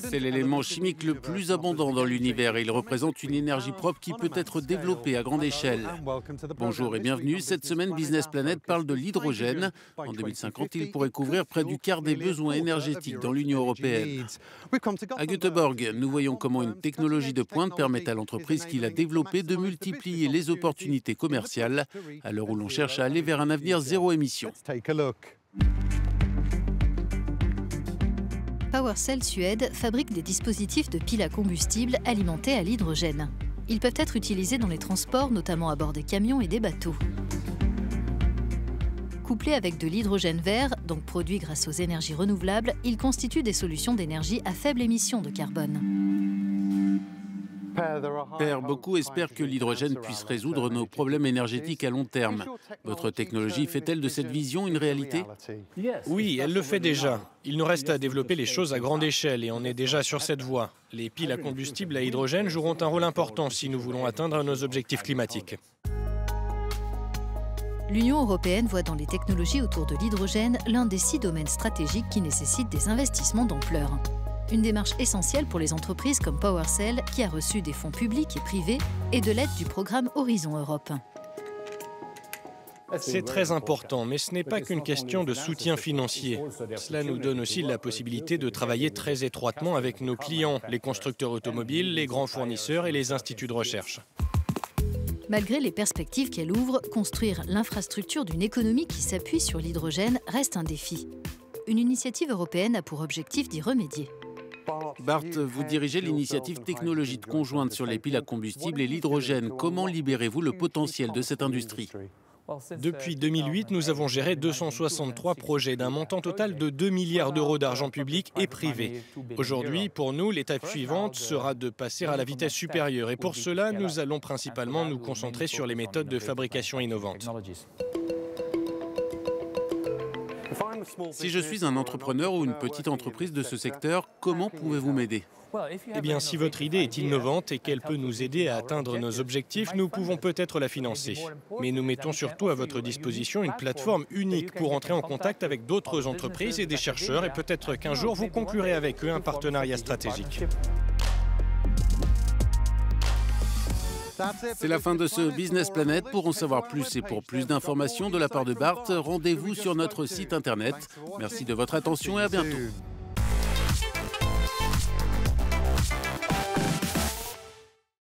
C'est l'élément chimique le plus abondant dans l'univers et il représente une énergie propre qui peut être développée à grande échelle. Bonjour et bienvenue. Cette semaine, Business Planet parle de l'hydrogène. En 2050, il pourrait couvrir près du quart des besoins énergétiques dans l'Union européenne. À Göteborg, nous voyons comment une technologie de pointe permet à l'entreprise qui l'a développée de multiplier les opportunités commerciales à l'heure où l'on cherche à aller vers un avenir zéro émission. PowerCell Suède fabrique des dispositifs de piles à combustible alimentés à l'hydrogène. Ils peuvent être utilisés dans les transports, notamment à bord des camions et des bateaux. Couplés avec de l'hydrogène vert, donc produit grâce aux énergies renouvelables, ils constituent des solutions d'énergie à faible émission de carbone. Père, beaucoup espèrent que l'hydrogène puisse résoudre nos problèmes énergétiques à long terme. Votre technologie fait-elle de cette vision une réalité? Oui, elle le fait déjà. Il nous reste à développer les choses à grande échelle et on est déjà sur cette voie. Les piles à combustible à hydrogène joueront un rôle important si nous voulons atteindre nos objectifs climatiques. L'Union européenne voit dans les technologies autour de l'hydrogène l'un des 6 domaines stratégiques qui nécessitent des investissements d'ampleur. Une démarche essentielle pour les entreprises comme PowerCell, qui a reçu des fonds publics et privés et de l'aide du programme Horizon Europe. C'est très important, mais ce n'est pas qu'une question de soutien financier. Cela nous donne aussi la possibilité de travailler très étroitement avec nos clients, les constructeurs automobiles, les grands fournisseurs et les instituts de recherche. Malgré les perspectives qu'elle ouvre, construire l'infrastructure d'une économie qui s'appuie sur l'hydrogène reste un défi. Une initiative européenne a pour objectif d'y remédier. Bart, vous dirigez l'initiative Technologies conjointes sur les piles à combustible et l'hydrogène. Comment libérez-vous le potentiel de cette industrie? Depuis 2008, nous avons géré 263 projets d'un montant total de 2 milliards d'euros d'argent public et privé. Aujourd'hui, pour nous, l'étape suivante sera de passer à la vitesse supérieure. Et pour cela, nous allons principalement nous concentrer sur les méthodes de fabrication innovantes. Si je suis un entrepreneur ou une petite entreprise de ce secteur, comment pouvez-vous m'aider? Eh bien, si votre idée est innovante et qu'elle peut nous aider à atteindre nos objectifs, nous pouvons peut-être la financer. Mais nous mettons surtout à votre disposition une plateforme unique pour entrer en contact avec d'autres entreprises et des chercheurs et peut-être qu'un jour vous conclurez avec eux un partenariat stratégique. C'est la fin de ce Business Planet. Pour en savoir plus et pour plus d'informations de la part de Bart, rendez-vous sur notre site internet. Merci de votre attention et à bientôt.